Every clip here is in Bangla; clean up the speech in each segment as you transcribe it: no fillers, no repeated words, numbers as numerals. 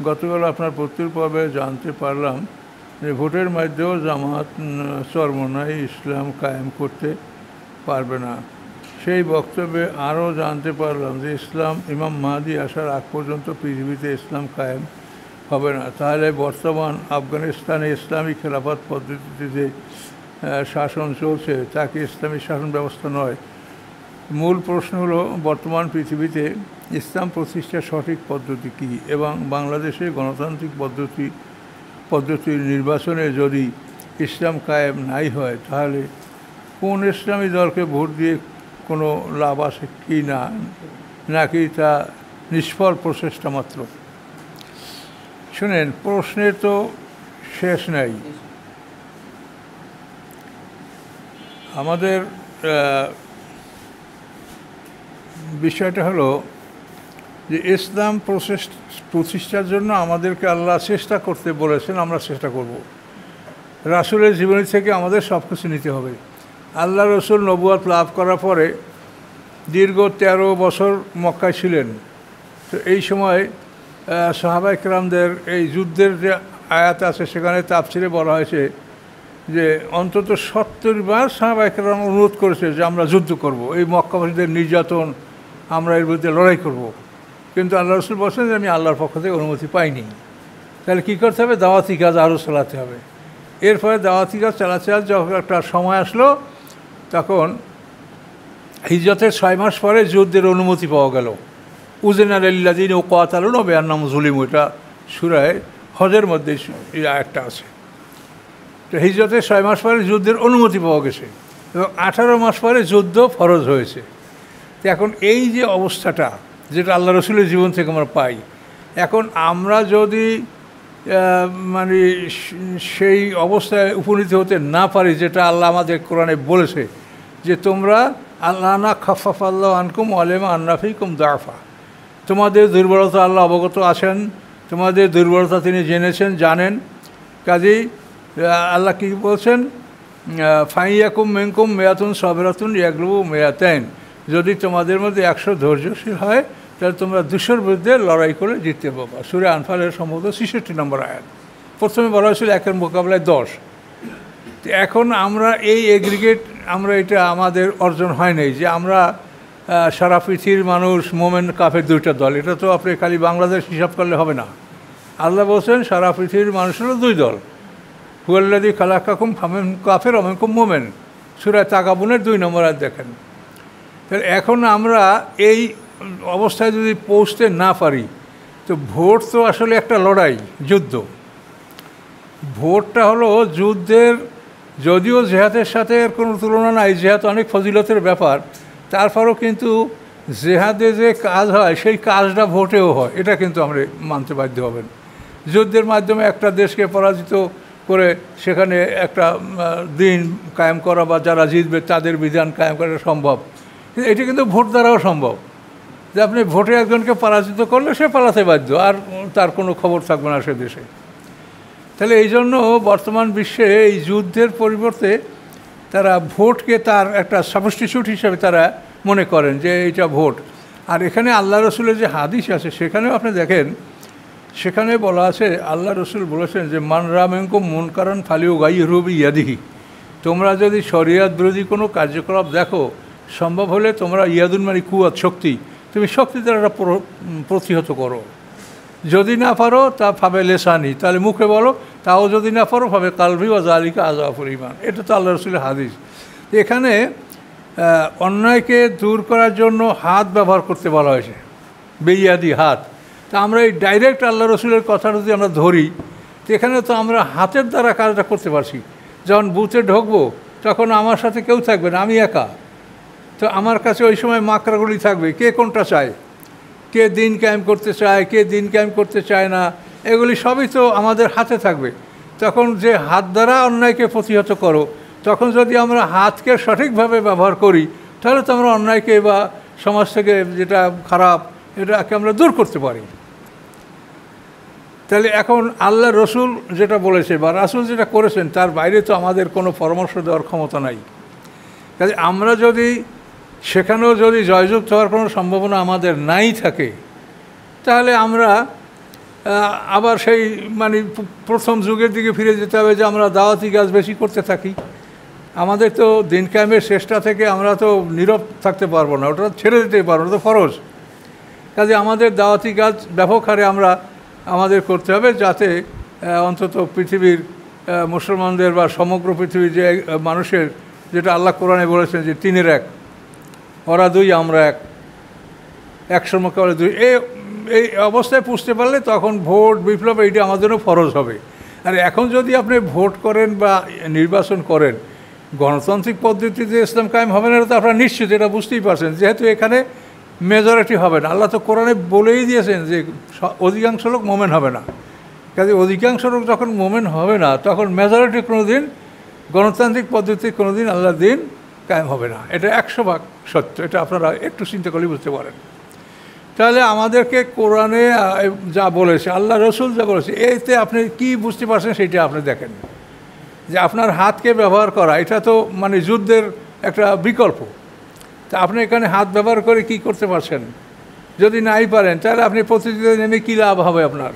গতকাল আপনার প্রত্যেক পর্বে জানতে পারলাম যে ভোটের মাধ্যমেও জামাত চরমোনাই ইসলাম কায়েম করতে পারবে না। সেই বক্তব্যে আরও জানতে পারলাম যে ইসলাম ইমাম মাহদি আসার আগ পর্যন্ত পৃথিবীতে ইসলাম কায়েম হবে না। তাহলে বর্তমান আফগানিস্তানে ইসলামী খেলাফত পদ্ধতিতে শাসন চলছে, তাকে ইসলামী শাসন ব্যবস্থা নয়। মূল প্রশ্ন হলো, বর্তমান পৃথিবীতে ইসলাম প্রতিষ্ঠার সঠিক পদ্ধতি কী, এবং বাংলাদেশে গণতান্ত্রিক পদ্ধতির নির্বাচনে যদি ইসলাম কায়েম নাই হয়, তাহলে কোন ইসলামী দলকে ভোট দিয়ে কোনো লাভ আছে কি না, নাকি তা নিষ্ফল প্রচেষ্টা মাত্র? শুনেন, প্রশ্নের তো শেষ নাই। আমাদের বিষয়টা হলো যে ইসলাম প্রতিষ্ঠার জন্য আমাদেরকে আল্লাহ চেষ্টা করতে বলেছেন, আমরা চেষ্টা করব। রাসূলের জীবনী থেকে আমাদের সব কিছু নিতে হবে। আল্লাহ রসুল নবুয়ত লাভ করার পরে দীর্ঘ 13 বছর মক্কায় ছিলেন। তো এই সময় সাহাবায়ে কেরামদের এই যুদ্ধের যে আয়াত আছে, সেখানে তাফসিরে বলা হয়েছে যে অন্তত 70 বার সাহাবায়ে কেরাম অনুরোধ করেছে যে আমরা যুদ্ধ করব, এই মক্কাবাসীদের নির্যাতন আমরা এর বিরুদ্ধে লড়াই করব। কিন্তু আল্লাহ রসুল বলছেন যে আমি আল্লাহর পক্ষ থেকে অনুমতি পাইনি। তাহলে কী করতে হবে? দাওয়াতি কাজ আরও চালাতে হবে। এরপরে দাওয়াতি কাজ চালাতে যখন একটা সময় আসলো, তখন হিজরতের 6 মাস পরে যুদ্ধের অনুমতি পাওয়া গেল। উযিনা লিল্লাযীনা ইউকাতালুনা বিআন্নাহুম যুলিমু, এটা সূরা হজের মধ্যে একটা আছে। তো হিজরতের 6 মাস পরে যুদ্ধের অনুমতি পাওয়া গেছে এবং 18 মাস পরে যুদ্ধ ফরজ হয়েছে। তো এখন এই যে অবস্থাটা, যেটা আল্লাহ রসুলের জীবন থেকে আমরা পাই, এখন আমরা যদি মানে সেই অবস্থায় উপনীত হতে না পারি, যেটা আল্লাহ আমাদের কোরআনে বলেছে যে তোমরা আল্লাহ না খাফাফ আল্লাহ আনকুম আলেমা আন্নাফিকুম দাফা, তোমাদের দুর্বলতা আল্লাহ অবগত আছেন, তোমাদের দুর্বলতা তিনি জেনেছেন, জানেন। কাজেই আল্লাহ কী বলছেন? ফাইয়াকুম মিনকুম মেয়াতুন সাবিরাতুন ইয়াগলিবু মেয়াতাইন, যদি তোমাদের মধ্যে 100 ধৈর্যশীল হয়, তাহলে তোমরা 200-র বিরুদ্ধে লড়াই করে জিততে পারবা। সূরা আনফালের সম্ভবত 66 নম্বর আয়াত। প্রথমে বলা হয়েছিল 1-এর মোকাবেলায় 10। তো এখন আমরা এই এগ্রিগেট, আমরা এটা আমাদের অর্জন হয় নাই যে আমরা সারা পৃথিবীর মানুষ মোমেন কাফের 2টা দল। এটা তো আপনি খালি বাংলাদেশ হিসাব করলে হবে না। আল্লাহ বলছেন সারা পৃথিবীর মানুষেরও 2 দল। হুয়াল্লাযী খালাকাকুম ফামিনকুম কাফির ওয়া মিনকুম মুমিন, সূরা তাগাবুনের 2 নম্বর আয়াত দেখেন। তাহলে এখন আমরা এই অবস্থায় যদি পৌঁছতে না পারি, তো ভোট তো আসলে একটা লড়াই, যুদ্ধ। ভোটটা হলো যুদ্ধের, যদিও জেহাদের সাথে এর কোনো তুলনা নাই, জেহাদ অনেক ফজিলতের ব্যাপার, তারপরও কিন্তু জেহাদে যে কাজ হয় সেই কাজটা ভোটেও হয়, এটা কিন্তু আমরা মানতে বাধ্য হবেন। যুদ্ধের মাধ্যমে একটা দেশকে পরাজিত করে সেখানে একটা দিন কায়েম করা বা যারা জিতবে তাদের বিধান কায়েম করা সম্ভব। এটা কিন্তু ভোট দ্বারাও সম্ভব, যে আপনি ভোটে একজনকে পরাজিত করলে সে পালাতে বাধ্য, আর তার কোনো খবর থাকবে না সে দেশে। তাহলে এই জন্য বর্তমান বিশ্বে এই যুদ্ধের পরিবর্তে তারা ভোটকে তার একটা সাবস্টিটিউট হিসাবে তারা মনে করেন যে এইটা ভোট। আর এখানে আল্লাহ রসুলের যে হাদিস আছে, সেখানেও আপনি দেখেন, সেখানে বলা আছে, আল্লাহ রসুল বলেছেন যে মান রামিনকুম মুনকারান ফালিয়ুগাইয়িরহু বিয়াদিহি, তোমরা যদি শরিয়ত বিরোধী কোনো কার্যকলাপ দেখো, সম্ভব হলে তোমরা ইয়াদুন মানে কুয়াত, শক্তি, তুমি শক্তি দ্বারা প্রতিহত করো। যদি না পারো তা ভাবে লেসানি, তাহলে মুখে বলো, তাও যদি না পারো ভাবে কালবি ওয়া যালিকা আযাফুল ঈমান। এটা তো আল্লাহ রসুলের হাদিস। এখানে অন্যায়কে দূর করার জন্য হাত ব্যবহার করতে বলা হয়েছে, বেইয়াদি, হাত। তা আমরা এই ডাইরেক্ট আল্লাহ রসুলের কথা যদি আমরা ধরি, তো এখানে তো আমরা হাতের দ্বারা কাজটা করতে পারছি। যখন বুথে ঢুকবো, তখন আমার সাথে কেউ থাকবে না, আমি একা। তো আমার কাছে ওই সময় মাকড়াগুলি থাকবে, কে কোনটা চায়, কে দিন কায়েম করতে চায়, কে দিন কায়েম করতে চায় না, এগুলি সবই তো আমাদের হাতে থাকবে। তখন যে হাত দ্বারা অন্যায়কে প্রতিহত করো, তখন যদি আমরা হাতকে সঠিকভাবে ব্যবহার করি, তাহলে তো আমরা অন্যায়কে বা সমাজ থেকে যেটা খারাপ, এটাকে আমরা দূর করতে পারি। তাহলে এখন আল্লাহ রসুল যেটা বলেছে বা রাসূল যেটা করেছেন, তার বাইরে তো আমাদের কোনো পরামর্শ দেওয়ার ক্ষমতা নাই। কাজে আমরা যদি সেখানেও যদি জয়যুক্ত হওয়ার কোনো সম্ভাবনা আমাদের নাই থাকে, তাহলে আমরা আবার সেই মানে প্রথম যুগের দিকে ফিরে যেতে হবে যে আমরা দাওয়াতি কাজ বেশি করতে থাকি। আমাদের তো দিন কায়েমের চেষ্টা থেকে আমরা তো নীরব থাকতে পারবো না, ওটা ছেড়ে দিতে পারবো না, তো ফরজ। কাজে আমাদের দাওয়াতি কাজ ব্যাপক হারে আমাদের করতে হবে, যাতে অন্তত পৃথিবীর মুসলমানদের বা সমগ্র পৃথিবীর যে মানুষের, যেটা আল্লাহ কোরআনে বলেছেন যে 3-এর 1, ওরা 2 আমরা 1, একশোর মোকাবেলা 2, এই অবস্থায় পুষতে পারলে তখন ভোট বিপ্লব এইটা আমাদের জন্য ফরজ হবে। আর এখন যদি আপনি ভোট করেন বা নির্বাচন করেন, গণতান্ত্রিক পদ্ধতিতে ইসলাম কায়েম হবে না, এটা তো আপনারা নিশ্চিত, এটা বুঝতেই পারছেন, যেহেতু এখানে মেজরিটি হবে না। আল্লাহ তো কোরআনে বলেই দিয়েছেন যে অধিকাংশ লোক মোমেন হবে না। কাজে অধিকাংশ লোক যখন মোমেন হবে না, তখন মেজরিটি কোনো দিন গণতান্ত্রিক পদ্ধতি কোনো দিন আল্লাহর দিন কায়েম হবে না। এটা 100% সত্য, এটা আপনারা একটু চিন্তা করলে বুঝতে পারেন। তাহলে আমাদেরকে কোরআনে যা বলেছে, আল্লাহ রসুল যা বলেছে, এতে আপনি কি বুঝতে পারছেন সেটা আপনি দেখেন। যে আপনার হাতকে ব্যবহার করা, এটা তো মানে যুদ্ধের একটা বিকল্প। তা আপনি এখানে হাত ব্যবহার করে কি করতে পারছেন? যদি নাই পারেন, তাহলে আপনি প্রতিযোগিতায় নেমে কী লাভ হবে আপনার?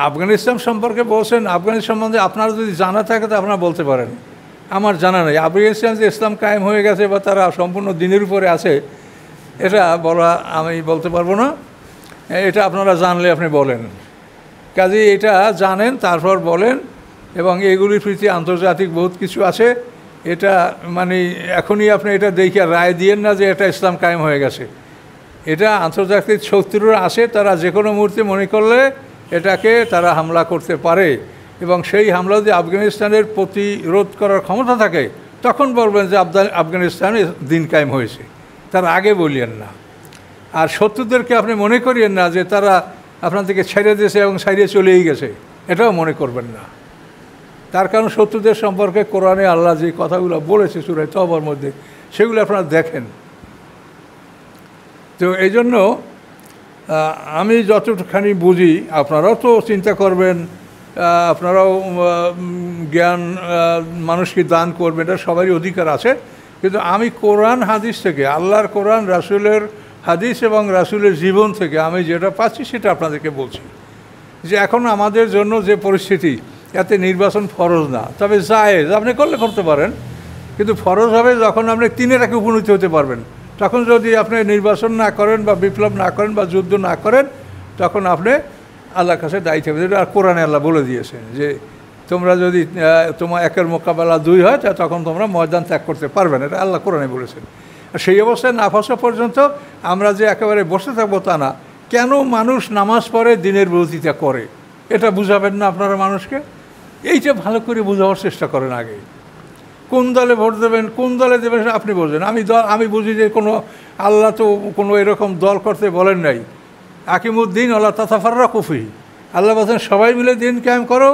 আফগানিস্তান সম্পর্কে বলছেন, আফগানিস্তান সম্বন্ধে আপনার যদি জানা থাকে তো আপনারা বলতে পারেন, আমার জানা নেই। আফগানিস্তান যে ইসলাম কায়েম হয়ে গেছে বা তারা সম্পূর্ণ দিনের উপরে আছে, এটা বলা আমি বলতে পারবো না। এটা আপনারা জানলে আপনি বলেন। কাজে এটা জানেন, তারপর বলেন। এবং এগুলির প্রতি আন্তর্জাতিক বহুত কিছু আছে, এটা মানে এখনই আপনি এটা দেখে রায় দিয়েন না যে এটা ইসলাম কায়েম হয়ে গেছে। এটা আন্তর্জাতিক শক্তিরা আছে, তারা যে কোনো মুহূর্তে মনে করলে এটাকে তারা হামলা করতে পারে, এবং সেই হামলা যদি আফগানিস্তানের প্রতিরোধ করার ক্ষমতা থাকে, তখন বলবেন যে আফগানিস্তানে দিন কায়েম হয়েছে, তার আগে বলিয়েন না। আর শত্রুদেরকে আপনি মনে করিয়েন না যে তারা আপনার থেকে ছেড়ে দিয়েছে এবং ছাড়িয়ে চলেই গেছে, এটাও মনে করবেন না। তার কারণ শত্রুদের সম্পর্কে কোরআনে আল্লাহ যে কথাগুলো বলেছে সূরা তওবার মধ্যে, সেগুলো আপনারা দেখেন। তো এই জন্য আমি যতটুখানি বুঝি, আপনারাও তো চিন্তা করবেন, আপনারাও জ্ঞান মানুষকে দান করবেন, এটা সবারই অধিকার আছে। কিন্তু আমি কোরআন হাদিস থেকে, আল্লাহর কোরআন, রাসূলের হাদিস এবং রাসূলের জীবন থেকে আমি যেটা পাচ্ছি সেটা আপনাদেরকে বলছি। যে এখন আমাদের জন্য যে পরিস্থিতি, এতে নির্বাচন ফরজ না, তবে জায়েজ, আপনি করতে পারেন। কিন্তু ফরজ হবে যখন আপনি 3-এর 1 উপনীত হতে পারবেন। তখন যদি আপনি নির্বাচন না করেন বা বিপ্লব না করেন বা যুদ্ধ না করেন, তখন আপনি আল্লাহর কাছে দায়ী থাকবেন। যেটা কোরআনে আল্লাহ বলে দিয়েছেন যে তোমরা যদি তোমার 1-এর মোকাবেলা 2 হয়, তখন তোমরা ময়দান ত্যাগ করতে পারবে না, এটা আল্লাহ কোরআনে বলেছেন। আর সেই অবস্থায় না ফসা পর্যন্ত আমরা যে একেবারে বসে থাকবো তা না। কেন মানুষ নামাজ পড়ে দিনের বিরোধিতা করে, এটা বুঝাবেন না আপনারা মানুষকে? এইটা ভালো করে বোঝাবার চেষ্টা করেন আগে। কোন দলে ভোট দেবেন, কোন দলে দেবেন আপনি বলছেন। আমি বুঝি যে কোনো আল্লাহ তো কোনো এরকম দল করতে বলেন নাই। আকিমুদ্দিন আল্লাহ তাতাফাররাকু ফিহি, আল্লাহ বলছেন সবাই মিলে দিন কায়েম করো,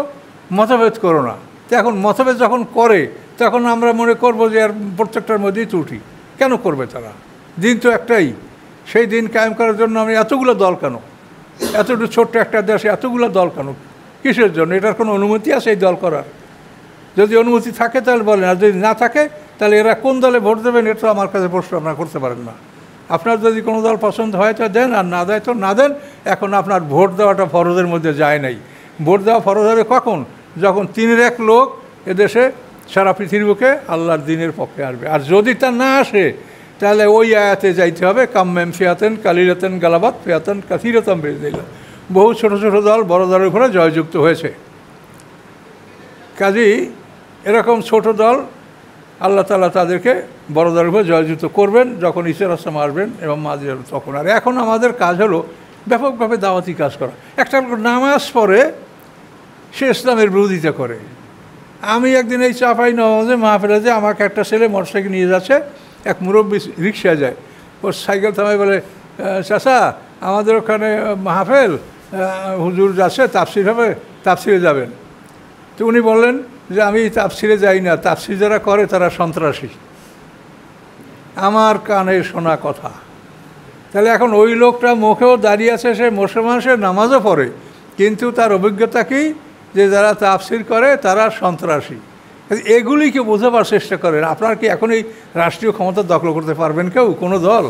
মতভেদ করো না। তো এখন মতভেদ যখন করে, তখন আমরা মনে করবো যে আর প্রত্যেকটার মধ্যেই ত্রুটি। কেন করবে তারা? দিন তো একটাই, সেই দিন কায়েম করার জন্য আমি এতগুলো দল কেন? এতটুকু ছোট্ট একটা দেশে এতগুলো দল কেন? কিসের জন্য? এটার কোনো অনুমতি আছে এই দল করার? যদি অনুমতি থাকে তাহলে বলেন, আর যদি না থাকে তাহলে এরা কোন দলে ভোট দেবেন এটা তো আমার কাছে প্রশ্ন আপনারা করতে পারেন না। আপনার যদি কোনো দল পছন্দ হয় তো দেন, আর না দেয় তো না দেন। এখন আপনার ভোট দেওয়াটা ফরজের মধ্যে যায় নাই। ভোট দেওয়া ফরজ হবে কখন? যখন 3-এর 1 লোক এদেশে সারা পৃথিবীর বুকে আল্লাহর দিনের পক্ষে আসবে। আর যদি তা না আসে, তাহলে ওই আয়াতে যাইতে হবে, কাম্মেম ফিয়াতেন কালিরাতেন গালাবাত ফিয়াতেন কাসিরাতাম বিইজনিল্লাহ। বহু ছোট ছোট দল বড় দলের উপরে জয়যুক্ত হয়েছে। কাজেই এরকম ছোট দল আল্লাহ তাআলা তাদেরকে বড় দলের উপরে জয়যুক্ত করবেন যখন ঈসা আসলাম আসবেন এবং মাঝে তখন। আর এখন আমাদের কাজ হলো ব্যাপকভাবে দাওয়াতি কাজ করা। একটা নামাজ পড়ে সে ইসলামের বিরোধিতা করে। আমি একদিন এই চাপাই নওয়াজে মাহফিলে যে আমাকে একটা ছেলে মোটরসাইকেল নিয়ে যাচ্ছে, এক মুরব্বী রিক্সায় যায়, ওর সাইকেল থামায় বলে, চাচা আমাদের ওখানে মাহফিল, হুজুর যাচ্ছে, তাফসির হবে, তাফসিরে যাবেন। তো উনি বললেন যে আমি তাফসিরে যাই না, তাফসির যারা করে তারা সন্ত্রাসী। আমার কানে শোনা কথা। তাহলে এখন ওই লোকটা মুখেও দাঁড়িয়ে আছে, সে মুসলমান, সে নামাজও পড়ে, কিন্তু তার অভিজ্ঞতা কি যে যারা তাফসির করে তারা সন্ত্রাসী। এগুলিকে বোঝাবার চেষ্টা করেন। আপনার কি এখন এই রাষ্ট্রীয় ক্ষমতা দখল করতে পারবেন কেউ, কোনো দল?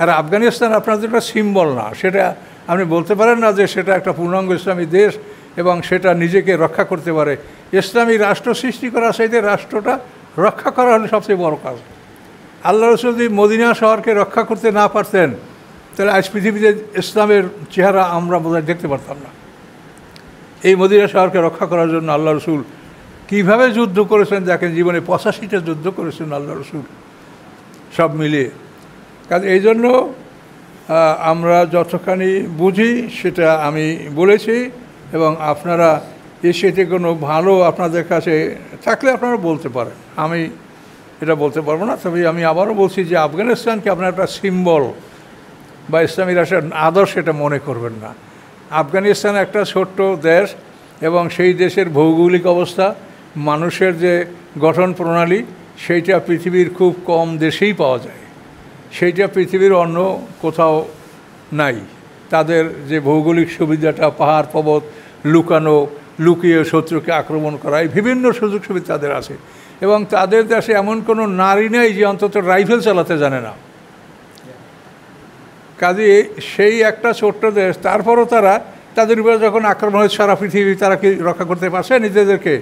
আর আফগানিস্তান আপনার যেটা সিম্বল না, সেটা আপনি বলতে পারেন না যে সেটা একটা পূর্ণাঙ্গ ইসলামী দেশ এবং সেটা নিজেকে রক্ষা করতে পারে। ইসলামী রাষ্ট্র সৃষ্টি করার চাইতে রাষ্ট্রটা রক্ষা করা হলে সবচেয়ে বড় কাজ। আল্লাহ রসুল যদি মদিনা শহরকে রক্ষা করতে না পারতেন তাহলে আজ পৃথিবীতে ইসলামের চেহারা আমরা বোধহয় দেখতে পারতাম না। এই মদিনা শহরকে রক্ষা করার জন্য আল্লাহ রসুল কীভাবে যুদ্ধ করেছেন দেখেন, জীবনে 85টা যুদ্ধ করেছেন আল্লাহ রসুল সব মিলিয়ে। কারণ এই জন্য আমরা যতখানি বুঝি সেটা আমি বলেছি, এবং আপনারা সেটি কোনো ভালো আপনাদের কাছে থাকলে আপনারা বলতে পারেন, আমি এটা বলতে পারবো না। তবে আমি আবারও বলছি যে আফগানিস্তানকে আপনার একটা সিম্বল বা ইসলামী রাষ্ট্রের আদর্শ এটা মনে করবেন না। আফগানিস্তান একটা ছোট্ট দেশ এবং সেই দেশের ভৌগোলিক অবস্থা, মানুষের যে গঠন প্রণালী, সেইটা পৃথিবীর খুব কম দেশেই পাওয়া যায়, সেইটা পৃথিবীর অন্য কোথাও নাই। তাদের যে ভৌগোলিক সুবিধাটা, পাহাড় পর্বত, লুকানো, লুকিয়ে শত্রুকে আক্রমণ করা, এই বিভিন্ন সুযোগ সুবিধা তাদের আছে। এবং তাদের দেশে এমন কোনো নারী নেই যে অন্তত রাইফেল চালাতে জানে না। কাজে সেই একটা ছোট্ট দেশ, তারপরও তাদের উপরে যখন আক্রমণ হয়েছে সারা পৃথিবী, তারা কি রক্ষা করতে পারছে? নিজেদেরকে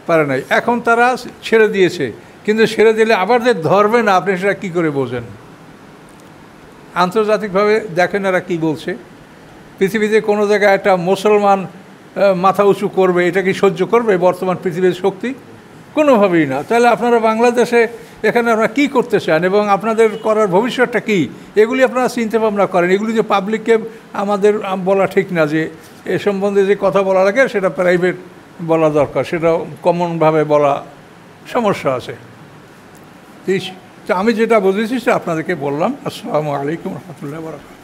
পারে নাই। এখন তারা ছেড়ে দিয়েছে, কিন্তু ছেড়ে দিলে আবার যে ধরবে না, আপনি সেটা কী করে বোঝেন? আন্তর্জাতিকভাবে দেখেন এরা কী বলছে। পৃথিবীতে কোনো জায়গায় একটা মুসলমান মাথা উঁচু করবে, এটা কি সহ্য করবে বর্তমান পৃথিবীর শক্তি? কোনোভাবেই না। তাহলে আপনারা বাংলাদেশে এখানে আপনারা কী করতে চান এবং আপনাদের করার ভবিষ্যৎটা কী, এগুলি আপনারা চিন্তা ভাবনা করেন। এগুলি যে পাবলিককে আমাদের বলা ঠিক না, যে এ সম্বন্ধে যে কথা বলা লাগে সেটা প্রাইভেট বলা দরকার, সেটা কমনভাবে বলা সমস্যা আছে। তো আমি যেটা বুঝেছি সেটা আপনাদেরকে বললাম। আসসালামু আলাইকুম রহমতুল্লাহ বারাকাতুহু।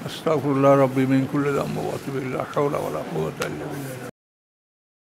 আস্তাগফিরুল্লাহ রাব্বি মিন কুল্লি যামবিন ওয়া আতুবু ইলাইহি, লা হাওলা ওয়া লা কুওয়াতা ইল্লা বিল্লাহ।